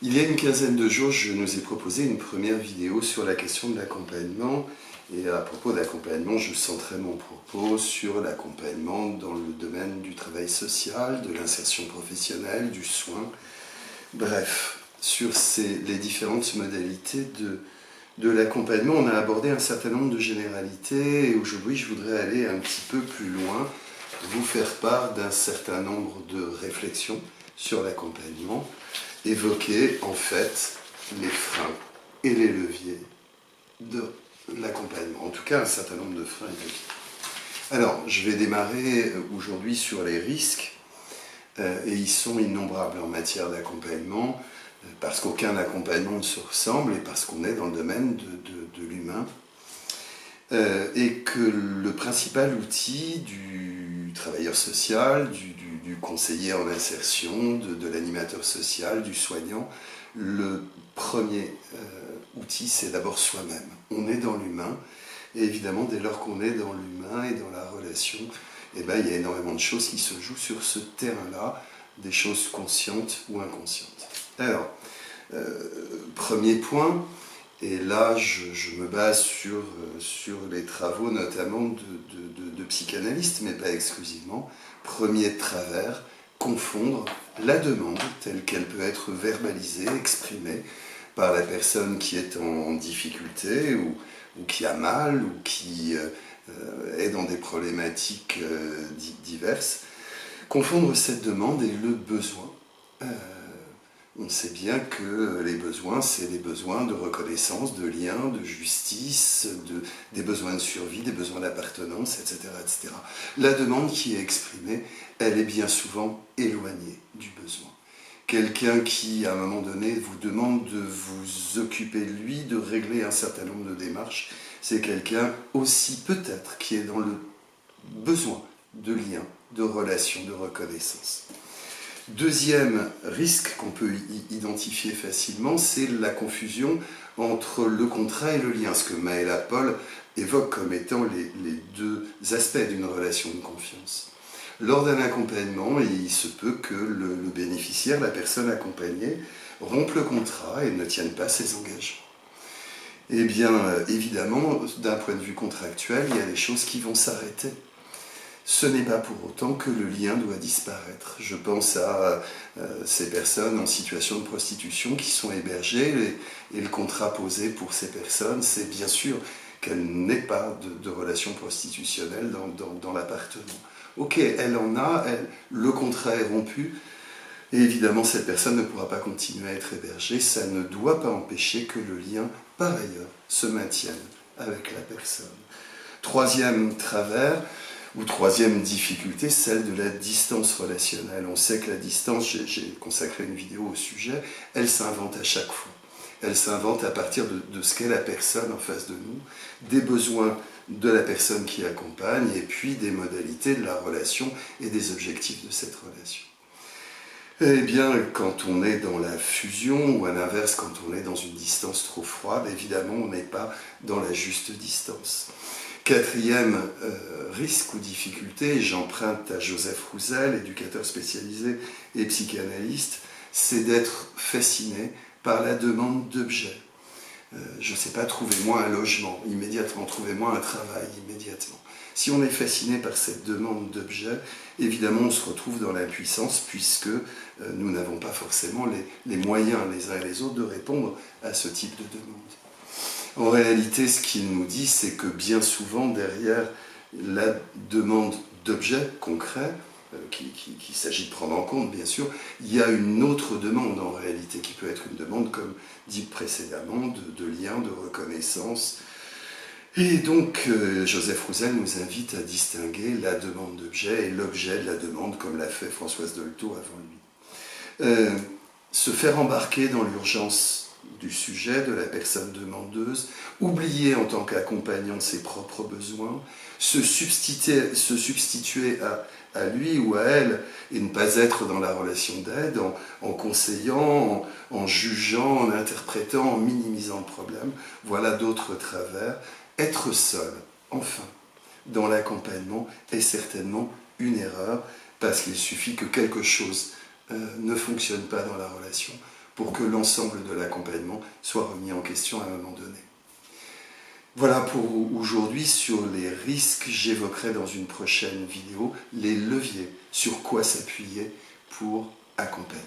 Il y a une quinzaine de jours, je nous ai proposé une première vidéo sur la question de l'accompagnement. Et à propos d'accompagnement, je centrais mon propos sur l'accompagnement dans le domaine du travail social, de l'insertion professionnelle, du soin. Bref, sur les différentes modalités de l'accompagnement, on a abordé un certain nombre de généralités. Et aujourd'hui, je voudrais aller un petit peu plus loin, vous faire part d'un certain nombre de réflexions sur l'accompagnement, évoquer en fait les freins et les leviers de l'accompagnement, en tout cas un certain nombre de freins et leviers. Alors, je vais démarrer aujourd'hui sur les risques, et ils sont innombrables en matière d'accompagnement, parce qu'aucun accompagnement ne se ressemble et parce qu'on est dans le domaine de l'humain, et que le principal outil du travailleur social, du conseiller en insertion, de l'animateur social, du soignant, le premier outil, c'est d'abord soi-même. On est dans l'humain, et évidemment, dès lors qu'on est dans l'humain et dans la relation, eh ben, il y a énormément de choses qui se jouent sur ce terrain-là, des choses conscientes ou inconscientes. Alors, premier point, et là je me base sur les travaux notamment de psychanalystes, mais pas exclusivement. Premier travers, confondre la demande telle qu'elle peut être verbalisée, exprimée par la personne qui est en difficulté ou qui a mal ou qui est dans des problématiques diverses. Confondre cette demande et le besoin. On sait bien que les besoins, c'est les besoins de reconnaissance, de lien, de justice, des besoins de survie, des besoins d'appartenance, etc., etc. La demande qui est exprimée, elle est bien souvent éloignée du besoin. Quelqu'un qui, à un moment donné, vous demande de vous occuper de lui, de régler un certain nombre de démarches, c'est quelqu'un aussi peut-être qui est dans le besoin de lien, de relation, de reconnaissance. Deuxième risque qu'on peut identifier facilement, c'est la confusion entre le contrat et le lien, ce que Maëla Paul évoque comme étant les deux aspects d'une relation de confiance. Lors d'un accompagnement, il se peut que le bénéficiaire, la personne accompagnée, rompe le contrat et ne tienne pas ses engagements. Eh bien, évidemment, d'un point de vue contractuel, il y a des choses qui vont s'arrêter. Ce n'est pas pour autant que le lien doit disparaître. Je pense à ces personnes en situation de prostitution qui sont hébergées et le contrat posé pour ces personnes, c'est bien sûr qu'elle n'ait pas de relation prostitutionnelle dans l'appartement. Ok, elle en a, le contrat est rompu, et évidemment cette personne ne pourra pas continuer à être hébergée. Ça ne doit pas empêcher que le lien, par ailleurs, se maintienne avec la personne. Troisième travers, ou troisième difficulté, celle de la distance relationnelle. On sait que la distance, j'ai consacré une vidéo au sujet, elle s'invente à chaque fois. Elle s'invente à partir de ce qu'est la personne en face de nous, des besoins de la personne qui accompagne, et puis des modalités de la relation et des objectifs de cette relation. Eh bien, quand on est dans la fusion, ou à l'inverse, quand on est dans une distance trop froide, évidemment, on n'est pas dans la juste distance. Quatrième risque ou difficulté, j'emprunte à Joseph Roussel, éducateur spécialisé et psychanalyste, c'est d'être fasciné par la demande d'objets. Je ne sais pas, trouvez-moi un logement immédiatement, trouvez-moi un travail immédiatement. Si on est fasciné par cette demande d'objets, évidemment on se retrouve dans l'impuissance puisque nous n'avons pas forcément les moyens les uns et les autres de répondre à ce type de demande. En réalité, ce qu'il nous dit, c'est que bien souvent, derrière la demande d'objets concrets, qu'il s'agit de prendre en compte, bien sûr, il y a une autre demande en réalité, qui peut être une demande, comme dit précédemment, de lien, de reconnaissance. Et donc, Joseph Roussel nous invite à distinguer la demande d'objet et l'objet de la demande, comme l'a fait Françoise Dolto avant lui. Se faire embarquer dans l'urgence du sujet, de la personne demandeuse, oublier en tant qu'accompagnant ses propres besoins, se substituer à lui ou à elle et ne pas être dans la relation d'aide en conseillant, en jugeant, en interprétant, en minimisant le problème. Voilà d'autres travers. Être seul, enfin, dans l'accompagnement est certainement une erreur parce qu'il suffit que quelque chose ne fonctionne pas dans la relation pour que l'ensemble de l'accompagnement soit remis en question à un moment donné. Voilà pour aujourd'hui sur les risques. J'évoquerai dans une prochaine vidéo les leviers, sur quoi s'appuyer pour accompagner.